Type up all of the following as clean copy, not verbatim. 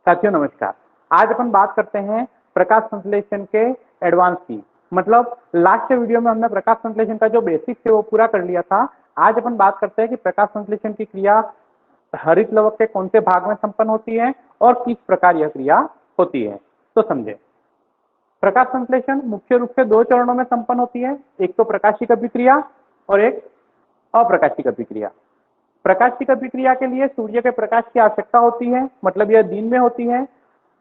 साथियों नमस्कार। आज अपन बात करते हैं प्रकाश संश्लेषण के एडवांस की। मतलब लास्ट वीडियो में हमने प्रकाश संश्लेषण का जो बेसिक्स है वो पूरा कर लिया था। आज अपन बात करते हैं कि प्रकाश संश्लेषण की क्रिया हरित लवक के कौन से भाग में संपन्न होती है और किस प्रकार यह क्रिया होती है। तो समझे, प्रकाश संश्लेषण मुख्य रूप से दो चरणों में संपन्न होती है, एक तो प्रकाशिक अभिक्रिया और एक अप्रकाशिक अभिक्रिया। प्रकाशिक अभिक्रिया के लिए सूर्य के प्रकाश की आवश्यकता होती है, मतलब यह दिन में होती है।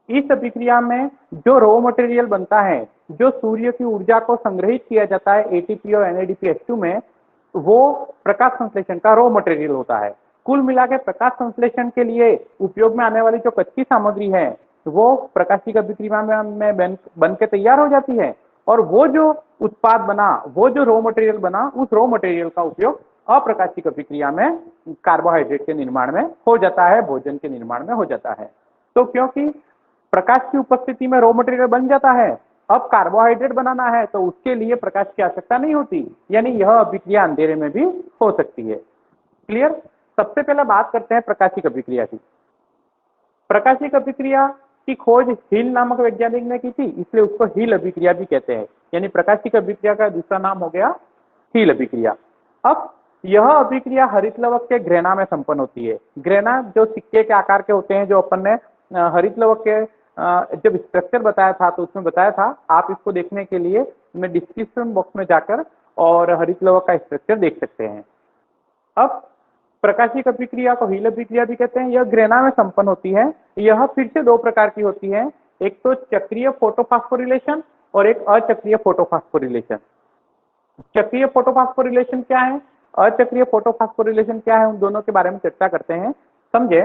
इस अभिक्रिया में जो रॉ मटेरियल बनता है, जो सूर्य की ऊर्जा को संग्रहित किया जाता है एटीपी और NADPH2 में, वो प्रकाश संश्लेषण का रॉ मटेरियल होता है। कुल मिला के प्रकाश संश्लेषण के लिए उपयोग में आने वाली जो कच्ची सामग्री है वो प्रकाशिक अभिक्रिया में बन के तैयार हो जाती है, और वो जो उत्पाद बना, वो जो रॉ मटेरियल बना, उस रॉ मटेरियल का उपयोग अप्रकाशिक अभिक्रिया में कार्बोहाइड्रेट के निर्माण में हो जाता है, भोजन के निर्माण में हो जाता है। तो क्योंकि प्रकाश की उपस्थिति में रॉ मटेरियल बन जाता है, अब कार्बोहाइड्रेट बनाना है तो उसके लिए प्रकाश की आवश्यकता नहीं होती, यानी यह अभिक्रिया अंधेरे में भी हो सकती है। क्लियर। सबसे पहले बात करते हैं प्रकाशिक अभिक्रिया की। प्रकाशिक अभिक्रिया की खोज हिल नामक वैज्ञानिक ने की थी, इसलिए उसको हिल अभिक्रिया भी कहते हैं। यानी प्रकाशिक अभिक्रिया का दूसरा नाम हो गया हिल अभिक्रिया। अब यह अभिक्रिया हरित लवक के ग्रेना में संपन्न होती है। ग्रेना जो सिक्के के आकार के होते हैं, जो अपन ने हरित लवक के जब स्ट्रक्चर बताया था तो उसमें बताया था, आप इसको देखने के लिए मैं डिस्क्रिप्शन बॉक्स में जाकर और हरित लवक का स्ट्रक्चर देख सकते हैं। अब प्रकाशिक अभिक्रिया को हिल अभिक्रिया भी कहते हैं। यह ग्रेना में संपन्न होती है। यह फिर से दो प्रकार की होती है, एक तो चक्रीय फोटोफॉस्फोरिलेशन और एक अचक्रीय फोटोफॉस्फोरिलेशन। चक्रीय फोटोफॉस्फोरिलेशन क्या है, अचक्रीय फोटोफॉस्फोरिलेशन क्या है, उन दोनों के बारे में चर्चा करते हैं। समझे,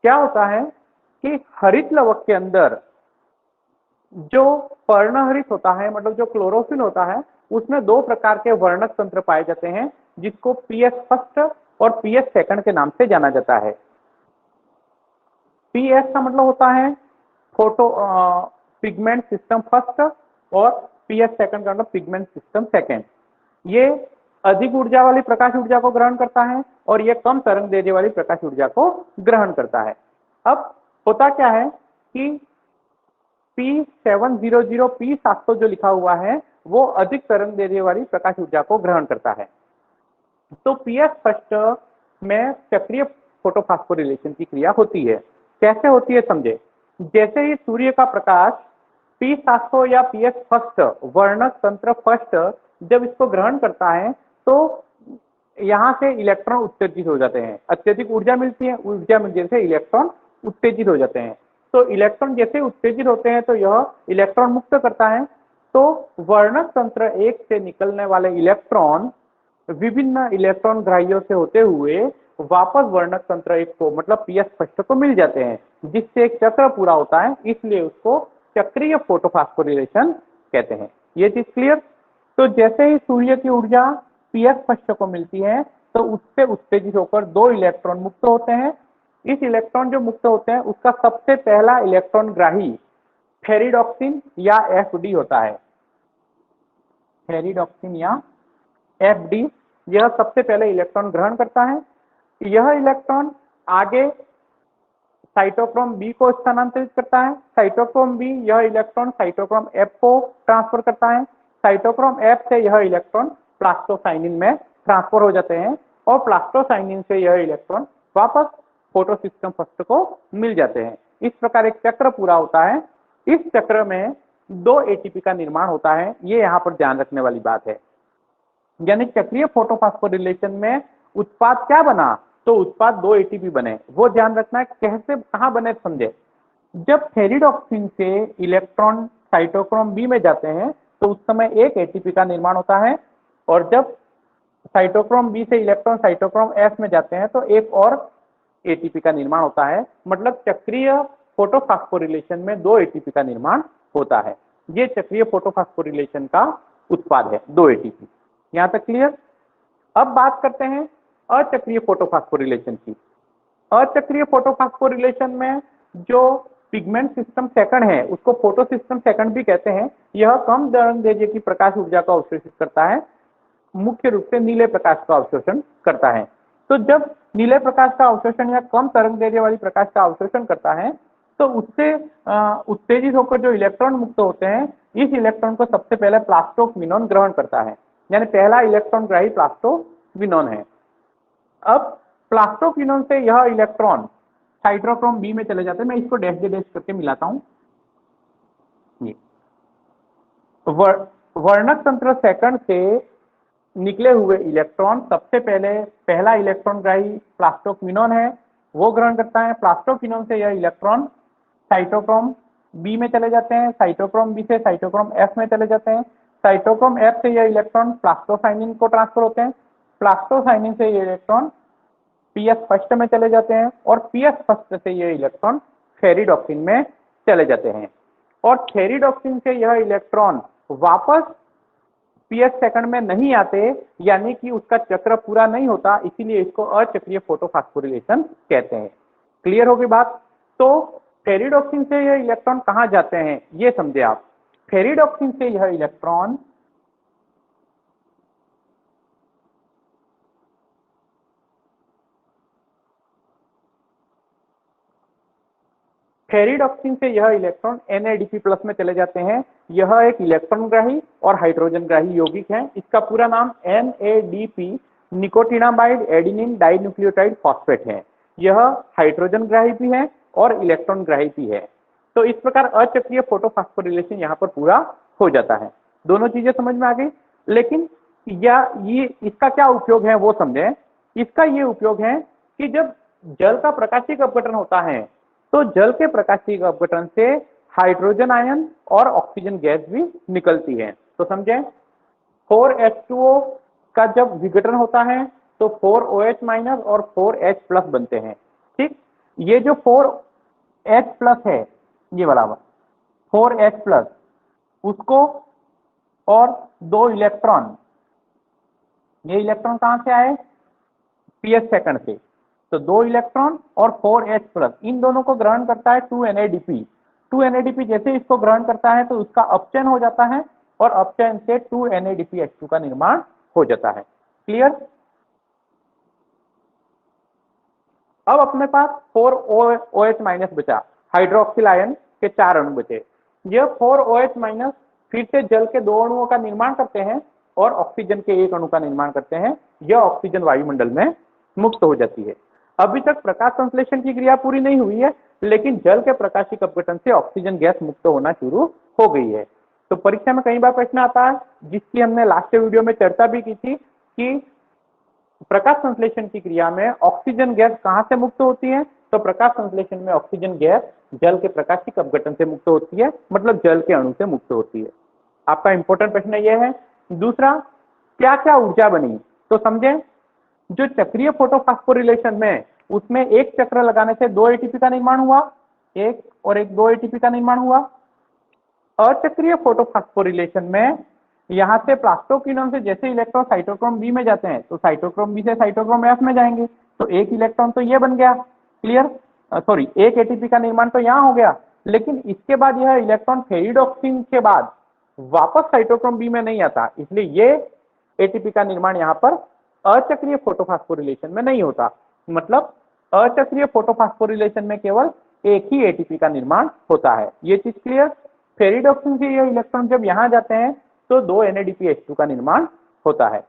क्या होता है कि हरित लवक के अंदर जो पर्णहरित होता है, मतलब जो क्लोरोफिल होता है, उसमें दो प्रकार के वर्णक तंत्र पाए जाते हैं, जिसको PS फर्स्ट और PS सेकंड के नाम से जाना जाता है। PS का मतलब होता है फोटो पिगमेंट सिस्टम फर्स्ट और PS सेकंड का मतलब पिगमेंट सिस्टम सेकंड। ये अधिक ऊर्जा वाली प्रकाश ऊर्जा को ग्रहण करता है और ये कम तरंग देने वाली प्रकाश ऊर्जा को ग्रहण करता है। अब होता क्या है कि P700 P700 जो लिखा हुआ है वो अधिक तरंग देने वाली प्रकाश ऊर्जा को ग्रहण करता है। तो PS फर्स्ट में चक्रीय फोटोफॉस्फोरिलेशन की क्रिया होती है। कैसे होती है समझे, जैसे ही सूर्य का प्रकाश P700 या PS फर्स्ट वर्णक तंत्र फर्स्ट जब इसको ग्रहण करता है तो यहाँ से इलेक्ट्रॉन उत्तेजित हो जाते हैं, अत्यधिक ऊर्जा मिलती है, ऊर्जा मिलने से इलेक्ट्रॉन उत्तेजित हो जाते हैं। तो इलेक्ट्रॉन जैसे उत्तेजित होते हैं तो यह इलेक्ट्रॉन मुक्त करता है। तो वर्णक तंत्र एक से निकलने वाले इलेक्ट्रॉन विभिन्न इलेक्ट्रॉन ग्राहियों से होते हुए वापस वर्णक तंत्र एक को, मतलब PS फर्स्ट को मिल जाते हैं, जिससे एक चक्र पूरा होता है, इसलिए उसको चक्रीय फोटोफॉस्फोरिलेशन कहते हैं। ये चीज क्लियर। तो जैसे ही सूर्य की ऊर्जा PS फर्स्ट को मिलती है तो उससे उत्तेजित होकर दो इलेक्ट्रॉन मुक्त होते हैं। इस इलेक्ट्रॉन जो मुक्त होते हैं उसका सबसे पहला इलेक्ट्रॉन ग्राही फेरिडॉक्सिन या FD होता है। फेरिडॉक्सिन या FD यह सबसे पहले इलेक्ट्रॉन ग्रहण करता है। यह इलेक्ट्रॉन आगे साइटोक्रोम बी को स्थानांतरित करता है। साइटोक्रोम बी यह इलेक्ट्रॉन साइटोक्रोम F को ट्रांसफर करता है। साइटोक्रोम F से यह इलेक्ट्रॉन प्लास्टोसाइनिन में ट्रांसफर हो जाते हैं और प्लास्टोसाइनिन से यह इलेक्ट्रॉन वापस फोटो सिस्टम फर्स्ट को मिल जाते हैं। इस प्रकार एक चक्र पूरा होता है। इस चक्र में दो ATP का निर्माण होता है, ये यहाँ पर ध्यान रखने वाली बात है। यानी चक्रीय फोटोफॉस्फोरिलेशन में उत्पाद क्या बना, तो उत्पाद दो ATP बने। वो ध्यान रखना है कैसे, कहाँ बने समझे। जब फेरिडॉक्सिन से इलेक्ट्रॉन साइटोक्रोम बी में जाते हैं तो उस समय एक ATP का निर्माण होता है, और जब साइटोक्रोम बी से इलेक्ट्रॉन साइटोक्रोम F में जाते हैं तो एक और ATP का निर्माण होता है। मतलब चक्रीय फोटोफॉस्फोरिलेशन में दो ATP का निर्माण होता है। ये चक्रीय फोटोफॉस्फोरिलेशन का उत्पाद है, दो ATP। यहां तक क्लियर। अब बात करते हैं अचक्रीय फोटोफॉस्फोरिलेशन की। अचक्रीय फोटोफॉस्फोरिलेशन में जो पिगमेंट सिस्टम सेकंड है उसको फोटो सिस्टम सेकंड भी कहते हैं। यह कम तरंगदैर्घ्य की प्रकाश ऊर्जा को अवशोषित करता है, मुख्य रूप से नीले प्रकाश का अवशोषण करता है। तो जब नीले प्रकाश का अवशोषण या कम तरंगदैर्घ्य वाली प्रकाश का अवशोषण करता है तो उससे उत्तेजित होकर जो इलेक्ट्रॉन मुक्त होते हैं, इस इलेक्ट्रॉन को सबसे पहले प्लास्टोक्विनोन ग्रहण करता है, यानी पहला इलेक्ट्रॉन ग्राही प्लास्टोक्विनोन है। अब प्लास्टोक्विनोन से यह इलेक्ट्रॉन साइटोक्रोम बी में चले जाते हैं। मैं इसको डैश डैश करके मिलाता हूं। वर्णक तंत्र सेकंड से निकले हुए इलेक्ट्रॉन सबसे पहले पहला इलेक्ट्रॉन ग्राही प्लास्टोक्विनोन है, वो ग्रहण करता है। प्लास्टोक्विनोन से यह इलेक्ट्रॉन साइटोक्रोम बी में चले जाते हैं, साइटोक्रोम बी से साइटोक्रोम एफ में चले जाते हैं, साइटोक्रोम एफ से यह इलेक्ट्रॉन प्लास्टोसाइनिन को ट्रांसफर होते हैं, प्लास्टोसाइनिन से ये इलेक्ट्रॉन पीएस फर्स्ट में चले जाते हैं, और पीएस फर्स्ट से ये इलेक्ट्रॉन फेरिडॉक्सिन में चले जाते हैं, और फेरिडॉक्सिन से यह इलेक्ट्रॉन वापस पीएस सेकंड में नहीं आते, यानी कि उसका चक्र पूरा नहीं होता, इसीलिए इसको अचक्रीय फोटोफॉस्फोरिलेशन कहते हैं। क्लियर होगी बात? तो फेरिडॉक्सिन से यह इलेक्ट्रॉन कहां जाते हैं ये समझे आप। फेरिडॉक्सिन से यह इलेक्ट्रॉन NADP+ में चले जाते हैं। यह एक इलेक्ट्रॉन ग्राही और हाइड्रोजन ग्राही यौगिक है। इसका पूरा नाम NADP nicotinamide adenine dinucleotide phosphate है। यह हाइड्रोजन ग्राही भी है और इलेक्ट्रॉन ग्राही भी है। तो इस प्रकार अचक्रीय फोटोफॉस्फोरिलेशन यहाँ पर पूरा हो जाता है। दोनों चीजें समझ में आ गई। लेकिन ये इसका क्या उपयोग है वो समझें। इसका ये उपयोग है कि जब जल का प्रकाशिक अपघटन होता है, तो जल के प्रकाशिक अपघटन से हाइड्रोजन आयन और ऑक्सीजन गैस भी निकलती है। तो समझें, 4H2O का जब विघटन होता है तो 4OH- और 4H+ बनते हैं। ठीक, ये जो 4H+ है, ये वाला 4H+, उसको और दो इलेक्ट्रॉन, ये इलेक्ट्रॉन कहां से आए? पीएस सेकंड से। तो दो इलेक्ट्रॉन और 4H+, इन दोनों को ग्रहण करता है 2NADP। 2NADP जैसे इसको ग्रहण करता है तो उसका अपचयन हो जाता है, और अपचयन से 2NADPH2 का निर्माण हो जाता है। क्लियर? अब अपने पास 4OH- बचा, हाइड्रोक्सिल आयन के 4 अणु बचे। यह 4OH- फिर से जल के 2 अणुओं का निर्माण करते हैं और ऑक्सीजन के 1 अणु का निर्माण करते हैं। यह ऑक्सीजन वायुमंडल में मुक्त हो जाती है। अभी तक प्रकाश संश्लेषण की क्रिया पूरी नहीं हुई है, लेकिन जल के प्रकाशिक अपघटन से ऑक्सीजन गैस मुक्त होना शुरू हो गई है। तो परीक्षा में कई बार प्रश्न आता है, जिसकी हमने लास्ट वीडियो में चर्चा भी की थी, कि प्रकाश संश्लेषण की क्रिया में ऑक्सीजन गैस कहां से मुक्त होती है। तो प्रकाश संश्लेषण में ऑक्सीजन गैस जल के प्रकाशिक अपघटन से मुक्त होती है, मतलब जल के अणु से मुक्त होती है। आपका इंपॉर्टेंट प्रश्न यह है। दूसरा, क्या क्या ऊर्जा बनी? तो समझें, जो चक्रीय फोटोफॉस्फोरिलेशन में, उसमें एक चक्र लगाने से 2 ATP का निर्माण हुआ, एक और एक 2 ATP का निर्माण हुआ। अचक्रीय फोटोफॉस्फोरिलेशन में यहां से प्लास्टोक्विनोन से जैसे इलेक्ट्रॉन साइटोक्रोम बी में जाते हैं, तो साइटोक्रोम बी से साइटोक्रोम एफ में जाएंगे, तो एक इलेक्ट्रॉन तो ये बन गया। क्लियर? सॉरी, एक ATP का निर्माण तो यहां हो गया, लेकिन इसके बाद यह इलेक्ट्रॉन फेरिडॉक्सिन के बाद वापस साइटोक्रोम बी में नहीं आता, इसलिए ये ATP का निर्माण यहाँ पर अचक्रीय फोटोफॉस्फोरिलेशन में नहीं होता। मतलब अचक्रीय फोटोफॉस्फोरिलेशन में केवल एक ही ATP का निर्माण होता है। ये चीज क्लियर? फेरिडॉक्सिन से ये इलेक्ट्रॉन जब यहां जाते हैं तो 2 NADPH2 का निर्माण होता है।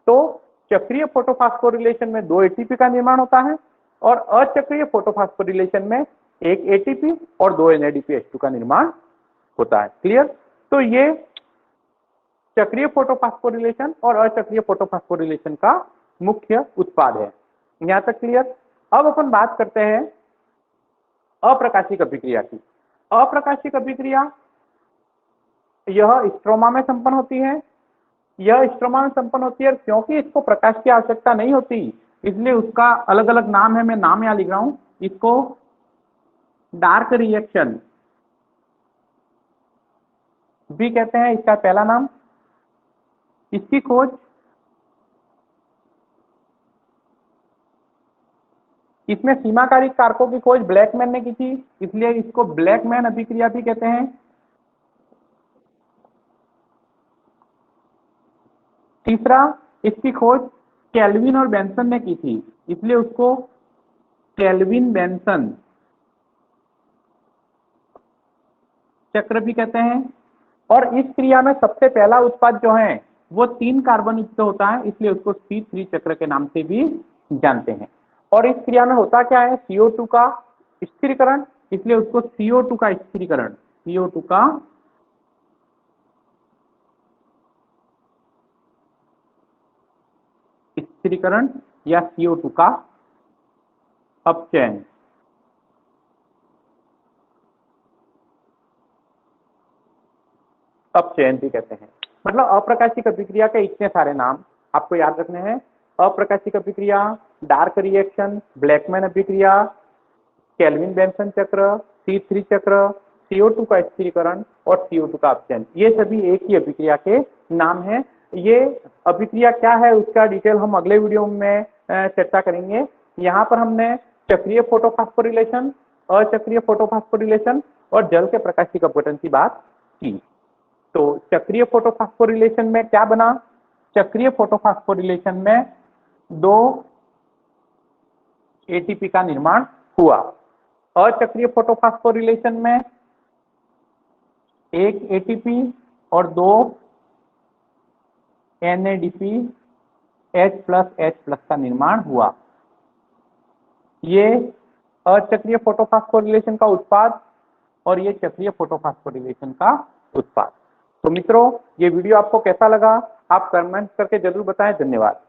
तो चक्रीय फोटोफॉस्फोरिलेशन में 2 ATP का निर्माण होता है, और अचक्रीय फोटोफॉस्फोरिलेशन में एक ATP और 2 NADPH2 का निर्माण होता है। क्लियर? तो ये चक्रीय फोटोफॉस्फोरिलेशन और अचक्रीय फोटोफॉस्फोरिलेशन का मुख्य उत्पाद है। यहां तक क्लियर? अब अपन बात करते हैं अप्रकाशिक अभिक्रिया की। अप्रकाशिक अभिक्रिया यह स्ट्रोमा में संपन्न होती है। यह स्ट्रोमा में संपन्न होती है, क्योंकि इसको प्रकाश की आवश्यकता नहीं होती, इसलिए उसका अलग अलग नाम है। मैं नाम यहां लिख रहा हूं, इसको डार्क रिएक्शन भी कहते हैं, इसका पहला नाम। इसकी खोज इसमें सीमाकारी कारकों की खोज ब्लैकमैन ने की थी, इसलिए इसको ब्लैकमैन अभिक्रिया भी कहते हैं। तीसरा, इसकी खोज केल्विन और बेंसन ने की थी, इसलिए उसको केल्विन बेंसन चक्र भी कहते हैं। और इस क्रिया में सबसे पहला उत्पाद जो है वो 3 कार्बन युक्त होता है, इसलिए उसको C3 चक्र के नाम से भी जानते हैं। और इस क्रिया में होता क्या है, CO2 का स्थिरीकरण, इसलिए उसको CO2 का स्थिरीकरण, CO2 का स्थिरीकरण या CO2 का अपचयन, अपचयन भी कहते हैं। मतलब अप्रकाशिक अभिक्रिया के इतने सारे नाम आपको याद रखने हैं। अप्रकाशिक अभिक्रिया, डार्क रिएक्शन, ब्लैकमैन अभिक्रिया, केल्विन बेंसन चक्र, C3 चक्र, CO2 का स्थिरीकरण और CO2 का अपचयन, ये सभी एक ही अभिक्रिया के नाम हैं। ये अभिक्रिया क्या है उसका डिटेल हम अगले वीडियो में चर्चा करेंगे। यहाँ पर हमने चक्रीय फोटोफॉस्फोरिलेशन, अचक्रीय फोटोफॉस्फोरिलेशन और जल के प्रकाशिक अपघटन की बात की। तो चक्रीय फोटोफॉस्फोरिलेशन में क्या बना, चक्रीय फोटोफॉस्फोरिलेशन में 2 ATP का निर्माण हुआ। अचक्रीय फोटोफॉस्फोरिलेशन में 1 ATP और 2 NADP H+H+ का निर्माण हुआ। ये अचक्रीय फोटोफॉस्फोरिलेशन का उत्पाद और ये चक्रीय फोटोफॉस्फोरिलेशन का उत्पाद। तो मित्रों, ये वीडियो आपको कैसा लगा आप कमेंट करके जरूर बताएं। धन्यवाद।